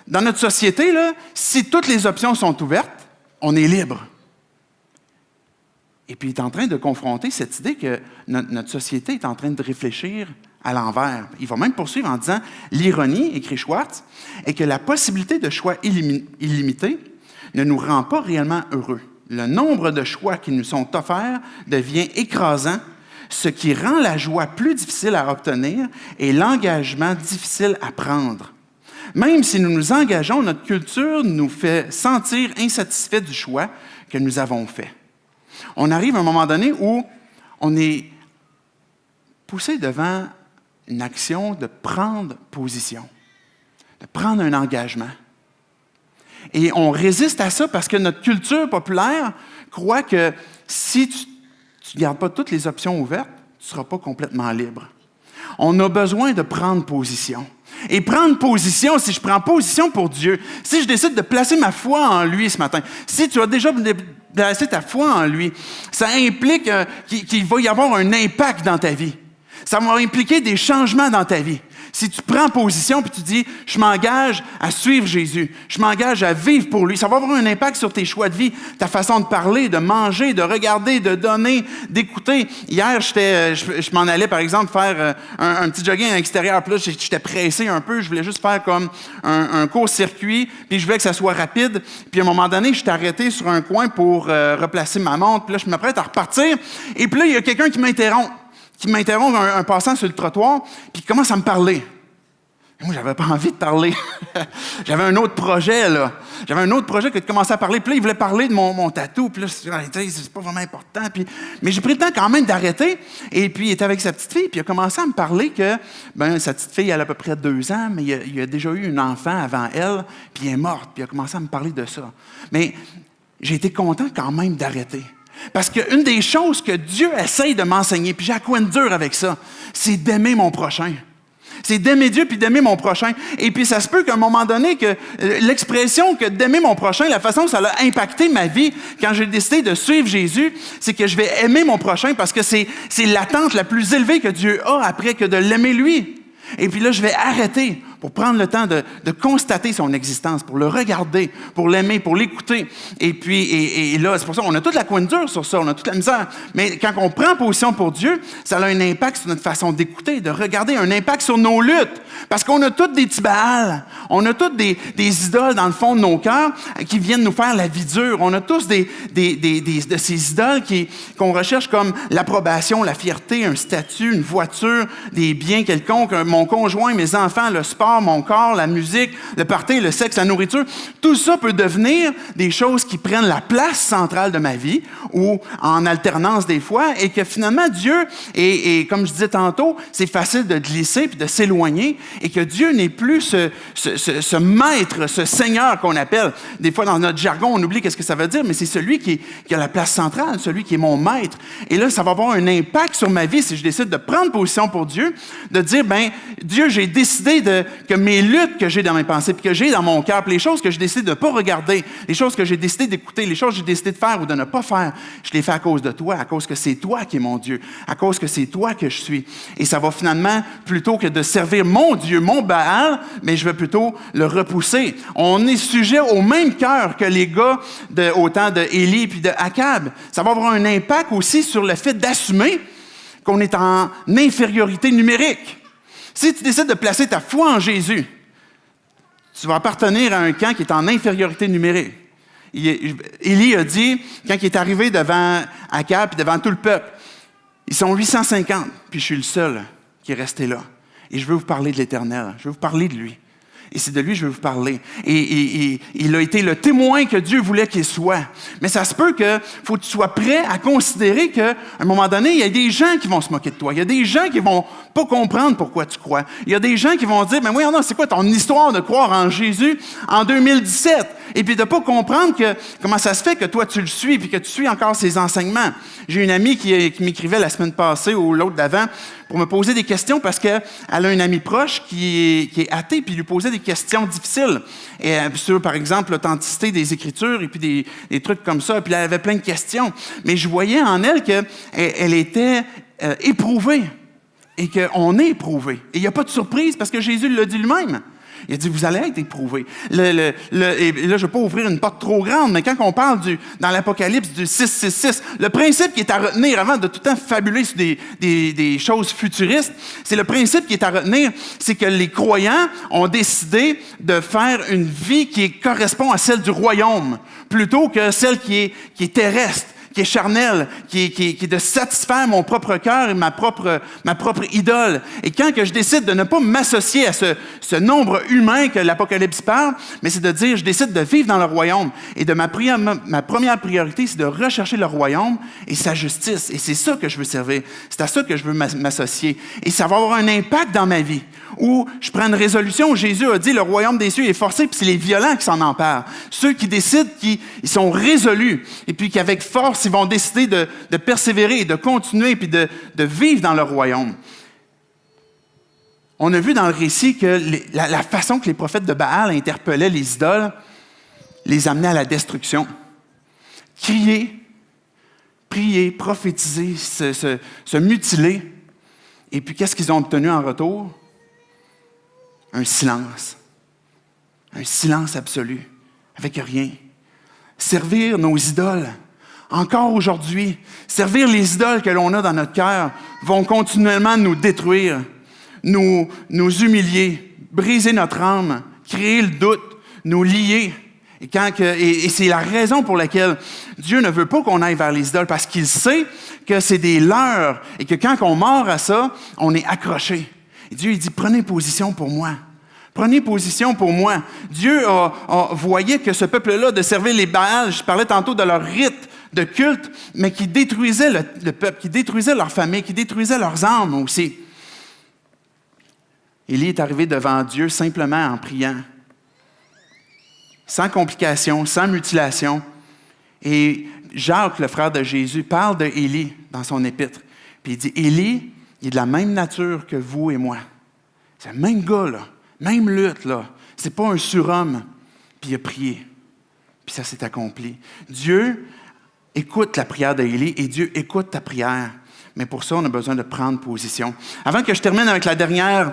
dans notre société, là, si toutes les options sont ouvertes, on est libre. Et puis, il est en train de confronter cette idée que notre société est en train de réfléchir à l'envers. Il va même poursuivre en disant « L'ironie, écrit Schwartz, est que la possibilité de choix illimité ne nous rend pas réellement heureux. Le nombre de choix qui nous sont offerts devient écrasant, ce qui rend la joie plus difficile à obtenir et l'engagement difficile à prendre. Même si nous nous engageons, notre culture nous fait sentir insatisfaits du choix que nous avons fait. » On arrive à un moment donné où on est poussé devant une action de prendre position, de prendre un engagement. Et on résiste à ça parce que notre culture populaire croit que si tu ne gardes pas toutes les options ouvertes, tu ne seras pas complètement libre. On a besoin de prendre position. Et prendre position, si je prends position pour Dieu, si je décide de placer ma foi en lui ce matin, si tu as déjà placé ta foi en lui, ça implique qu'il va y avoir un impact dans ta vie. Ça va impliquer des changements dans ta vie. Si tu prends position puis tu dis « Je m'engage à suivre Jésus, je m'engage à vivre pour lui », ça va avoir un impact sur tes choix de vie, ta façon de parler, de manger, de regarder, de donner, d'écouter. Hier, je m'en allais, par exemple, faire un petit jogging à l'extérieur. Puis là, j'étais pressé un peu. Je voulais juste faire comme un court-circuit, puis je voulais que ça soit rapide. Puis à un moment donné, je suis arrêté sur un coin pour replacer ma montre. Puis là, je m'apprête à repartir. Et puis là, il y a quelqu'un qui m'interrompt. Un passant sur le trottoir, puis il commence à me parler. Et moi, j'avais pas envie de parler. J'avais un autre projet, là. J'avais un autre projet que de commencer à parler. Puis là, il voulait parler de mon tatou. Puis là, c'est pas vraiment important. Mais j'ai pris le temps quand même d'arrêter. Et puis, il était avec sa petite fille. Puis il a commencé à me parler que sa petite fille, elle a à peu près 2 ans, mais il a déjà eu un enfant avant elle. Puis elle est morte. Puis il a commencé à me parler de ça. Mais j'ai été content quand même d'arrêter. Parce qu'une des choses que Dieu essaye de m'enseigner, puis j'ai à quoi de dur avec ça, c'est d'aimer mon prochain. C'est d'aimer Dieu puis d'aimer mon prochain. Et puis ça se peut qu'à un moment donné, que l'expression que d'aimer mon prochain, la façon que ça a impacté ma vie quand j'ai décidé de suivre Jésus, c'est que je vais aimer mon prochain parce que c'est l'attente la plus élevée que Dieu a après que de l'aimer lui. Et puis là, je vais arrêter pour prendre le temps de constater son existence, pour le regarder, pour l'aimer, pour l'écouter. Et puis, et là, c'est pour ça qu'on a toute la coin dure sur ça, on a toute la misère. Mais quand on prend position pour Dieu, ça a un impact sur notre façon d'écouter, de regarder, un impact sur nos luttes. Parce qu'on a toutes des petits Baals, on a toutes des idoles dans le fond de nos cœurs qui viennent nous faire la vie dure. On a tous de ces idoles qu'on recherche comme l'approbation, la fierté, un statut, une voiture, des biens quelconques, mon conjoint, mes enfants, le sport, mon corps, la musique, le party, le sexe, la nourriture. Tout ça peut devenir des choses qui prennent la place centrale de ma vie ou en alternance des fois et que finalement Dieu, et comme je disais tantôt, c'est facile de glisser puis de s'éloigner et que Dieu n'est plus ce maître, ce Seigneur qu'on appelle. Des fois, dans notre jargon, on oublie qu'est-ce que ça veut dire, mais c'est celui qui a la place centrale, celui qui est mon maître. Et là, ça va avoir un impact sur ma vie si je décide de prendre position pour Dieu, de dire, Dieu, j'ai décidé que mes luttes que j'ai dans mes pensées, puis que j'ai dans mon cœur, puis les choses que j'ai décidé de ne pas regarder, les choses que j'ai décidé d'écouter, les choses que j'ai décidé de faire ou de ne pas faire, je les fais à cause de toi, à cause que c'est toi qui es mon Dieu, à cause que c'est toi que je suis. Et ça va finalement, plutôt que de servir mon Dieu, mon Baal, mais je vais plutôt le repousser. On est sujet au même cœur que les gars au temps d'Élie puis de Akab. Ça va avoir un impact aussi sur le fait d'assumer qu'on est en infériorité numérique. Si tu décides de placer ta foi en Jésus, tu vas appartenir à un camp qui est en infériorité numérique. Élie a dit, quand il est arrivé devant Akab et devant tout le peuple, ils sont 850, puis je suis le seul qui est resté là. Et je veux vous parler de l'Éternel, je veux vous parler de lui. Et c'est de lui que je veux vous parler. Et il a été le témoin que Dieu voulait qu'il soit. Mais ça se peut qu'il faut que tu sois prêt à considérer qu'à un moment donné, il y a des gens qui vont se moquer de toi. Il y a des gens qui vont pas comprendre pourquoi tu crois. Il y a des gens qui vont dire, mais oui, non, c'est quoi ton histoire de croire en Jésus en 2017? Et puis de ne pas comprendre comment ça se fait que toi, tu le suis puis que tu suis encore ses enseignements. J'ai une amie qui m'écrivait la semaine passée ou l'autre d'avant pour me poser des questions parce qu'elle a un ami proche qui est athée puis lui posait des questions difficiles. Et sur, par exemple, l'authenticité des Écritures et puis des trucs comme ça. Puis elle avait plein de questions. Mais je voyais en elle qu'elle était éprouvée et qu'on est éprouvé. Et il n'y a pas de surprise parce que Jésus l'a dit lui-même. Il a dit, vous allez être éprouvés. Et là, je ne vais pas ouvrir une porte trop grande, mais quand on parle dans l'Apocalypse du 666, le principe qui est à retenir, avant de tout le temps fabuler sur des choses futuristes, c'est le principe qui est à retenir, c'est que les croyants ont décidé de faire une vie qui correspond à celle du royaume, plutôt que celle qui est terrestre, qui est charnel, qui est de satisfaire mon propre cœur et ma propre idole. Et quand que je décide de ne pas m'associer à ce nombre humain que l'Apocalypse parle, mais c'est de dire, je décide de vivre dans le royaume. Et ma première priorité, c'est de rechercher le royaume et sa justice. Et c'est ça que je veux servir. C'est à ça que je veux m'associer. Et ça va avoir un impact dans ma vie. Où je prends une résolution. Jésus a dit, le royaume des cieux est forcé, puis c'est les violents qui s'en emparent. Ceux qui décident, ils sont résolus. Et puis qu'avec force, ils vont décider de persévérer et de continuer puis de vivre dans le royaume. On a vu dans le récit que la façon que les prophètes de Baal interpellaient les idoles les amenait à la destruction. Crier, prier, prophétiser, se mutiler. Et puis qu'est-ce qu'ils ont obtenu en retour? Un silence. Un silence absolu, avec rien. Servir nos idoles. Encore aujourd'hui, servir les idoles que l'on a dans notre cœur vont continuellement nous détruire, nous humilier, briser notre âme, créer le doute, nous lier. Et c'est la raison pour laquelle Dieu ne veut pas qu'on aille vers les idoles, parce qu'il sait que c'est des leurres et que quand on mord à ça, on est accroché. Et Dieu, il dit, prenez position pour moi. Prenez position pour moi. Dieu voyait que ce peuple-là, de servir les Baals, je parlais tantôt de leur rite de culte, mais qui détruisait le peuple, qui détruisait leur famille, qui détruisait leurs âmes aussi. Élie est arrivé devant Dieu simplement en priant, sans complication, sans mutilation. Et Jacques, le frère de Jésus, parle de Élie dans son épître. Puis il dit, Élie, il est de la même nature que vous et moi. C'est le même gars, là, même lutte, là. C'est pas un surhomme. Puis il a prié. Puis ça s'est accompli. Dieu écoute la prière d'Élie et Dieu écoute ta prière. Mais pour ça, on a besoin de prendre position. Avant que je termine avec la dernière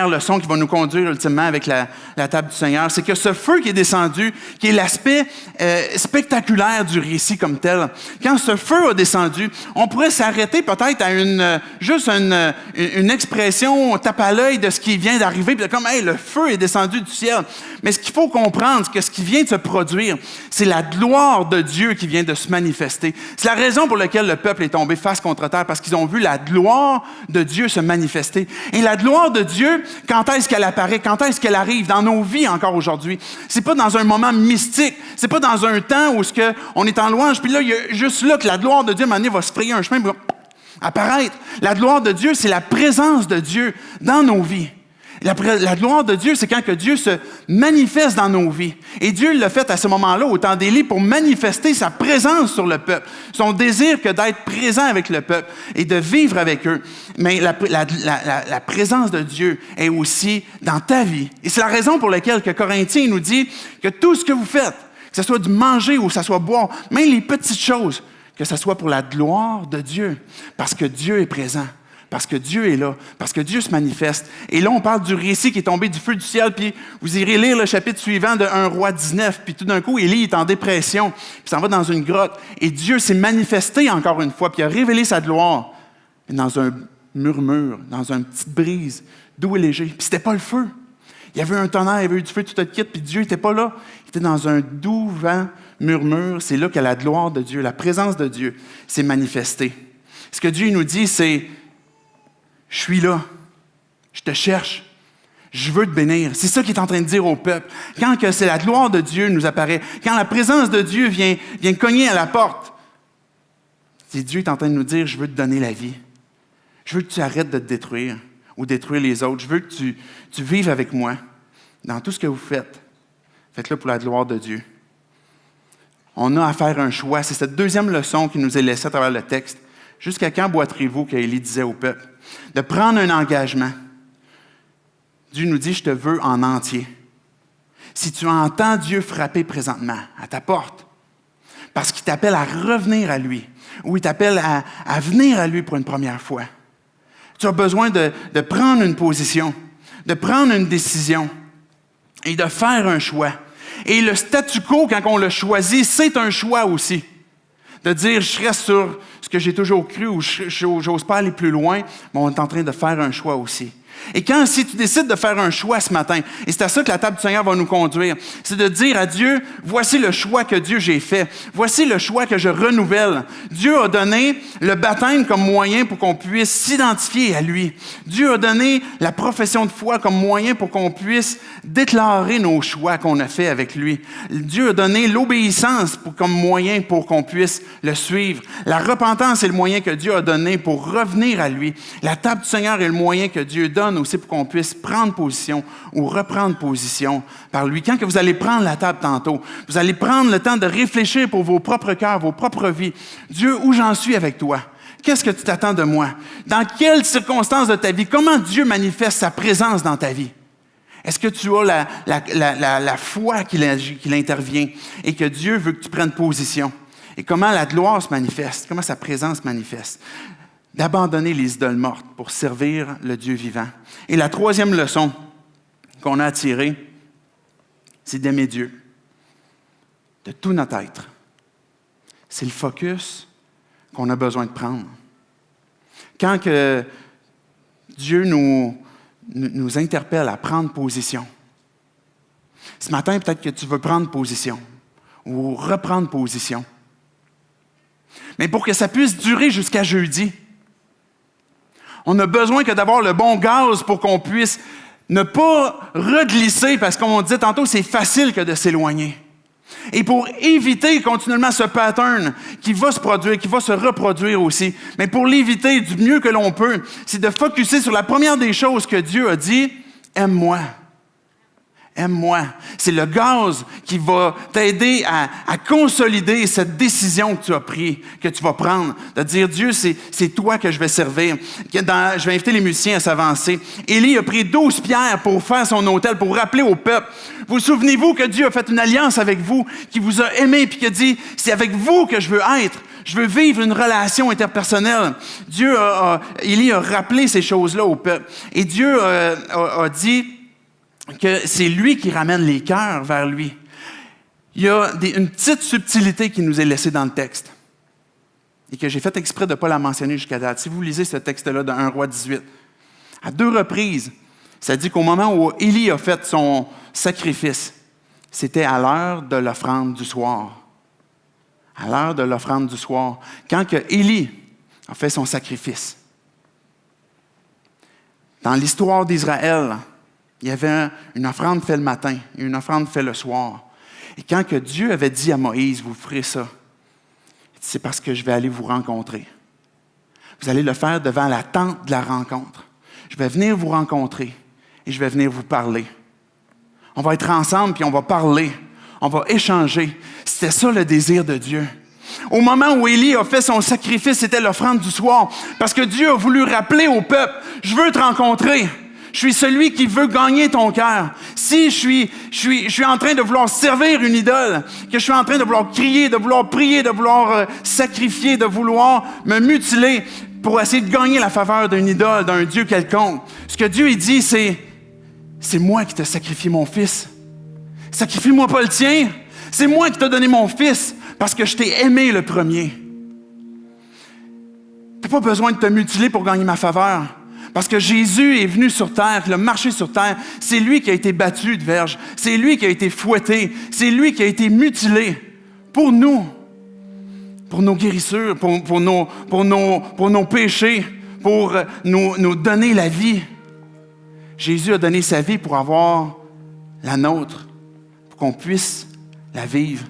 leçon qui va nous conduire ultimement avec la table du Seigneur, c'est que ce feu qui est descendu, qui est l'aspect spectaculaire du récit comme tel, quand ce feu a descendu, on pourrait s'arrêter peut-être à juste une expression tape à l'œil de ce qui vient d'arriver, puis comme, hey, le feu est descendu du ciel. Mais ce qu'il faut comprendre, c'est que ce qui vient de se produire, c'est la gloire de Dieu qui vient de se manifester. C'est la raison pour laquelle le peuple est tombé face contre terre, parce qu'ils ont vu la gloire de Dieu se manifester. Et la gloire de Dieu, quand est-ce qu'elle apparaît? Quand est-ce qu'elle arrive dans nos vies encore aujourd'hui? C'est pas dans un moment mystique. C'est pas dans un temps où on est en louange, puis là, il y a juste là que la gloire de Dieu, à un moment donné, va se frayer un chemin pour apparaître. La gloire de Dieu, c'est la présence de Dieu dans nos vies. La gloire de Dieu, c'est quand que Dieu se manifeste dans nos vies. Et Dieu l'a fait à ce moment-là, au temps d'Élie, pour manifester sa présence sur le peuple. Son désir que d'être présent avec le peuple et de vivre avec eux. Mais la présence de Dieu est aussi dans ta vie. Et c'est la raison pour laquelle que Corinthiens nous dit que tout ce que vous faites, que ce soit du manger ou que ce soit boire, même les petites choses, que ce soit pour la gloire de Dieu. Parce que Dieu est présent. Parce que Dieu est là, parce que Dieu se manifeste. Et là, on parle du récit qui est tombé du feu du ciel, puis vous irez lire le chapitre suivant de 1 Roi 19, puis tout d'un coup, Élie est en dépression, puis s'en va dans une grotte, et Dieu s'est manifesté encore une fois, puis a révélé sa gloire, puis dans un murmure, dans une petite brise, doux et léger. Puis c'était pas le feu. Il y avait un tonnerre, il y avait eu du feu, tout le kit, puis Dieu n'était pas là. Il était dans un doux vent, murmure. C'est là que la gloire de Dieu, la présence de Dieu s'est manifestée. Ce que Dieu nous dit, c'est « Je suis là, je te cherche, je veux te bénir. » C'est ça qu'il est en train de dire au peuple. Quand que c'est la gloire de Dieu nous apparaît, quand la présence de Dieu vient cogner à la porte, c'est Dieu qui est en train de nous dire « Je veux te donner la vie. Je veux que tu arrêtes de te détruire ou détruire les autres. Je veux que tu vives avec moi dans tout ce que vous faites. Faites-le pour la gloire de Dieu. » On a à faire un choix. C'est cette deuxième leçon qui nous est laissée à travers le texte. Jusqu'à quand boiterez-vous, qu'Élie disait au peuple? De prendre un engagement. Dieu nous dit, je te veux en entier. Si tu entends Dieu frapper présentement à ta porte, parce qu'il t'appelle à revenir à lui, ou il t'appelle à venir à lui pour une première fois, tu as besoin de prendre une position, de prendre une décision et de faire un choix. Et le statu quo, quand on le choisit, c'est un choix aussi. De dire, je reste sur ce que j'ai toujours cru ou j'ose pas aller plus loin, mais on est en train de faire un choix aussi. Et si tu décides de faire un choix ce matin, et c'est à ça que la table du Seigneur va nous conduire, c'est de dire à Dieu, voici le choix que Dieu j'ai fait, voici le choix que je renouvelle. Dieu a donné le baptême comme moyen pour qu'on puisse s'identifier à lui. Dieu a donné la profession de foi comme moyen pour qu'on puisse déclarer nos choix qu'on a fait avec lui. Dieu a donné l'obéissance comme moyen pour qu'on puisse le suivre. La repentance est le moyen que Dieu a donné pour revenir à lui. La table du Seigneur est le moyen que Dieu donne aussi pour qu'on puisse prendre position ou reprendre position par lui. Quand que vous allez prendre la table tantôt, vous allez prendre le temps de réfléchir pour vos propres cœurs, vos propres vies. Dieu, où j'en suis avec toi? Qu'est-ce que tu t'attends de moi? Dans quelles circonstances de ta vie? Comment Dieu manifeste sa présence dans ta vie? Est-ce que tu as la foi qu'il intervient et que Dieu veut que tu prennes position? Et comment la gloire se manifeste? Comment sa présence se manifeste? D'abandonner les idoles mortes pour servir le Dieu vivant. Et la troisième leçon qu'on a à tirer, c'est d'aimer Dieu de tout notre être. C'est le focus qu'on a besoin de prendre. Quand que Dieu nous interpelle à prendre position, ce matin, peut-être que tu veux prendre position ou reprendre position. Mais pour que ça puisse durer jusqu'à jeudi, on a besoin que d'avoir le bon gaz pour qu'on puisse ne pas reglisser, parce qu'on disait tantôt, c'est facile que de s'éloigner. Et pour éviter continuellement ce pattern qui va se produire, qui va se reproduire aussi, mais pour l'éviter du mieux que l'on peut, c'est de focusser sur la première des choses que Dieu a dit, « Aime-moi ». Aime-moi. C'est le gaz qui va t'aider à consolider cette décision que tu as prise, que tu vas prendre, de dire, Dieu, c'est toi que je vais servir. Je vais inviter les musiciens à s'avancer. Élie a pris 12 pierres pour faire son autel, pour rappeler au peuple. Vous souvenez-vous que Dieu a fait une alliance avec vous, qui vous a aimé, puis qui a dit, c'est avec vous que je veux être. Je veux vivre une relation interpersonnelle. Élie a rappelé ces choses-là au peuple. Et Dieu a dit que c'est lui qui ramène les cœurs vers lui. Il y a une petite subtilité qui nous est laissée dans le texte et que j'ai fait exprès de ne pas la mentionner jusqu'à date. Si vous lisez ce texte-là de 1 Roi 18, à 2 reprises, ça dit qu'au moment où Élie a fait son sacrifice, c'était à l'heure de l'offrande du soir. À l'heure de l'offrande du soir, quand que Élie a fait son sacrifice. Dans l'histoire d'Israël, il y avait une offrande faite le matin et une offrande faite le soir. Et quand que Dieu avait dit à Moïse, vous ferez ça, c'est parce que je vais aller vous rencontrer. Vous allez le faire devant la tente de la rencontre. Je vais venir vous rencontrer et je vais venir vous parler. On va être ensemble, puis on va parler. On va échanger. C'était ça le désir de Dieu. Au moment où Élie a fait son sacrifice, c'était l'offrande du soir. Parce que Dieu a voulu rappeler au peuple, je veux te rencontrer. Je suis celui qui veut gagner ton cœur. Si je suis en train de vouloir servir une idole, que je suis en train de vouloir crier, de vouloir prier, de vouloir sacrifier, de vouloir me mutiler pour essayer de gagner la faveur d'une idole, d'un Dieu quelconque, ce que Dieu il dit, c'est moi qui t'ai sacrifié mon fils. Sacrifie-moi pas le tien. C'est moi qui t'ai donné mon fils parce que je t'ai aimé le premier. Tu n'as pas besoin de te mutiler pour gagner ma faveur. Parce que Jésus est venu sur terre, il a marché sur terre. C'est lui qui a été battu de verge. C'est lui qui a été fouetté. C'est lui qui a été mutilé pour nous, pour nos guérissures, pour nos péchés, pour nous donner la vie. Jésus a donné sa vie pour avoir la nôtre, pour qu'on puisse la vivre.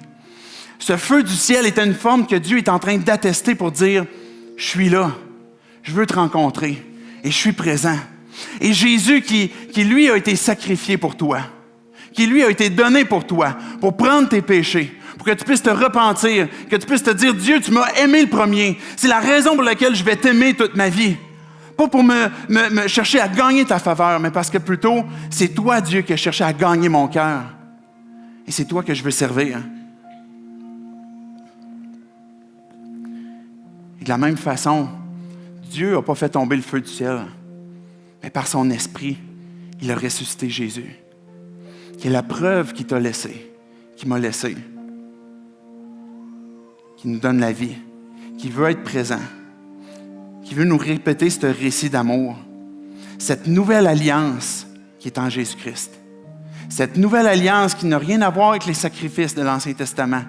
Ce feu du ciel est une forme que Dieu est en train d'attester pour dire « Je suis là, je veux te rencontrer et je suis présent. » Et Jésus qui lui a été sacrifié pour toi, qui lui a été donné pour toi, pour prendre tes péchés, pour que tu puisses te repentir, que tu puisses te dire « Dieu, tu m'as aimé le premier, c'est la raison pour laquelle je vais t'aimer toute ma vie. » Pas pour me chercher à gagner ta faveur, mais parce que plutôt, c'est toi, Dieu, qui as cherché à gagner mon cœur. Et c'est toi que je veux servir. Et de la même façon, Dieu n'a pas fait tomber le feu du ciel, mais par son esprit, il a ressuscité Jésus, qui est la preuve qu'il t'a laissé, qui m'a laissé, qui nous donne la vie, qui veut être présent, qui veut nous répéter ce récit d'amour, cette nouvelle alliance qui est en Jésus-Christ. Cette nouvelle alliance qui n'a rien à voir avec les sacrifices de l'Ancien Testament,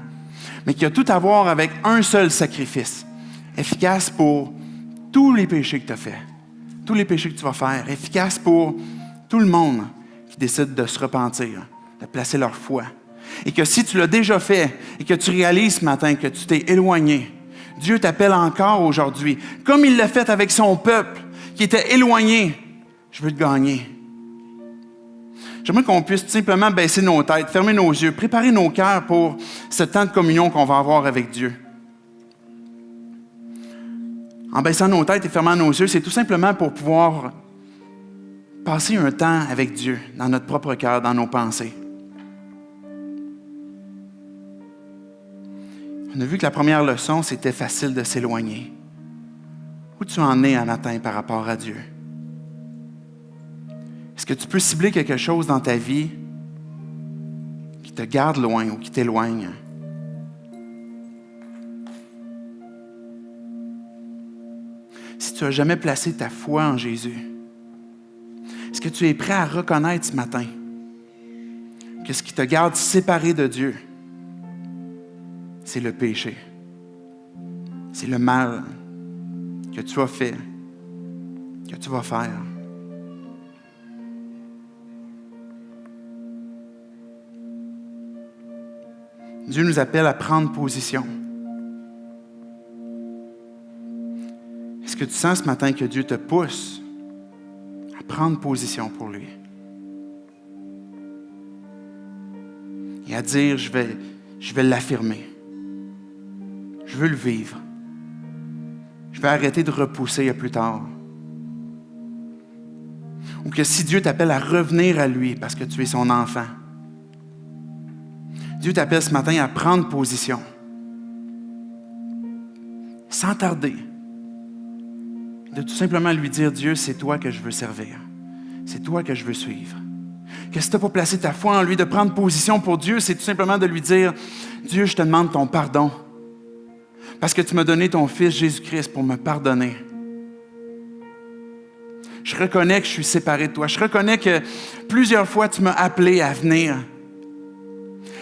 mais qui a tout à voir avec un seul sacrifice, efficace pour tous les péchés que tu as faits, tous les péchés que tu vas faire, efficace pour tout le monde qui décide de se repentir, de placer leur foi. Et que si tu l'as déjà fait et que tu réalises ce matin que tu t'es éloigné, Dieu t'appelle encore aujourd'hui, comme il l'a fait avec son peuple qui était éloigné. Je veux te gagner. J'aimerais qu'on puisse tout simplement baisser nos têtes, fermer nos yeux, préparer nos cœurs pour ce temps de communion qu'on va avoir avec Dieu. En baissant nos têtes et fermant nos yeux, c'est tout simplement pour pouvoir passer un temps avec Dieu dans notre propre cœur, dans nos pensées. On a vu que la première leçon, c'était facile de s'éloigner. Où tu en es un matin par rapport à Dieu? Est-ce que tu peux cibler quelque chose dans ta vie qui te garde loin ou qui t'éloigne? Si tu n'as jamais placé ta foi en Jésus, est-ce que tu es prêt à reconnaître ce matin que ce qui te garde séparé de Dieu, c'est le péché. C'est le mal que tu as fait, que tu vas faire. Dieu nous appelle à prendre position. Est-ce que tu sens ce matin que Dieu te pousse à prendre position pour lui? Et à dire, je vais l'affirmer. Je veux le vivre. Je vais arrêter de repousser à plus tard. Ou que si Dieu t'appelle à revenir à lui parce que tu es son enfant, Dieu t'appelle ce matin à prendre position. Sans tarder. De tout simplement lui dire, Dieu, c'est toi que je veux servir. C'est toi que je veux suivre. Que si tu n'as pas placé ta foi en lui, de prendre position pour Dieu, c'est tout simplement de lui dire, Dieu, je te demande ton pardon. Parce que tu m'as donné ton Fils Jésus-Christ pour me pardonner. Je reconnais que je suis séparé de toi. Je reconnais que plusieurs fois tu m'as appelé à venir.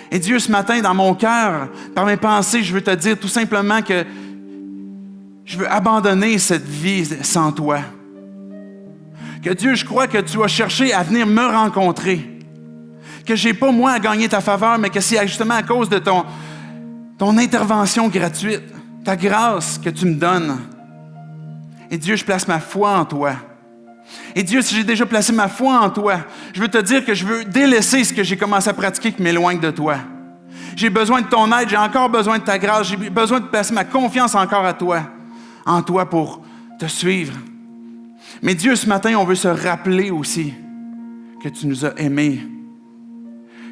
Et Dieu, ce matin, dans mon cœur, par mes pensées, je veux te dire tout simplement que je veux abandonner cette vie sans toi. Que Dieu, je crois que tu as cherché à venir me rencontrer. Que je n'ai pas moi à gagner ta faveur, mais que c'est justement à cause de ton intervention gratuite, ta grâce que tu me donnes. Et Dieu, je place ma foi en toi. Et Dieu, si j'ai déjà placé ma foi en toi, je veux te dire que je veux délaisser ce que j'ai commencé à pratiquer qui m'éloigne de toi. J'ai besoin de ton aide, j'ai encore besoin de ta grâce, j'ai besoin de placer ma confiance encore en toi pour te suivre. Mais Dieu, ce matin, on veut se rappeler aussi que tu nous as aimés,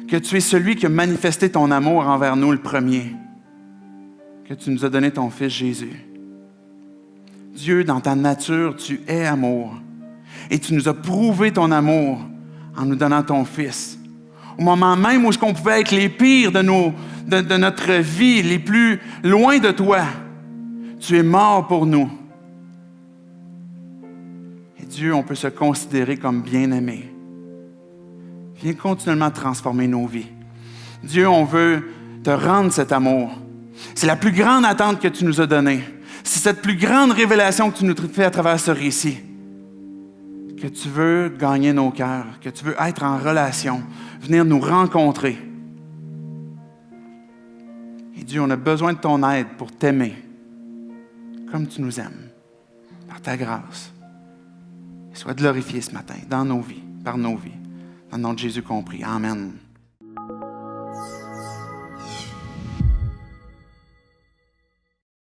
que tu es celui qui a manifesté ton amour envers nous le premier, que tu nous as donné ton Fils Jésus. Dieu, dans ta nature, tu es amour. Et tu nous as prouvé ton amour en nous donnant ton Fils. Au moment même où on pouvait être les pires de notre vie, les plus loin de toi, tu es mort pour nous. Et Dieu, on peut se considérer comme bien-aimés. Viens continuellement transformer nos vies. Dieu, on veut te rendre cet amour. C'est la plus grande attente que tu nous as donnée. C'est cette plus grande révélation que tu nous fais à travers ce récit. Que tu veux gagner nos cœurs, que tu veux être en relation, venir nous rencontrer. Et Dieu, on a besoin de ton aide pour t'aimer comme tu nous aimes, par ta grâce. Et sois glorifié ce matin dans nos vies, par nos vies. Dans le nom de Jésus compris. Amen.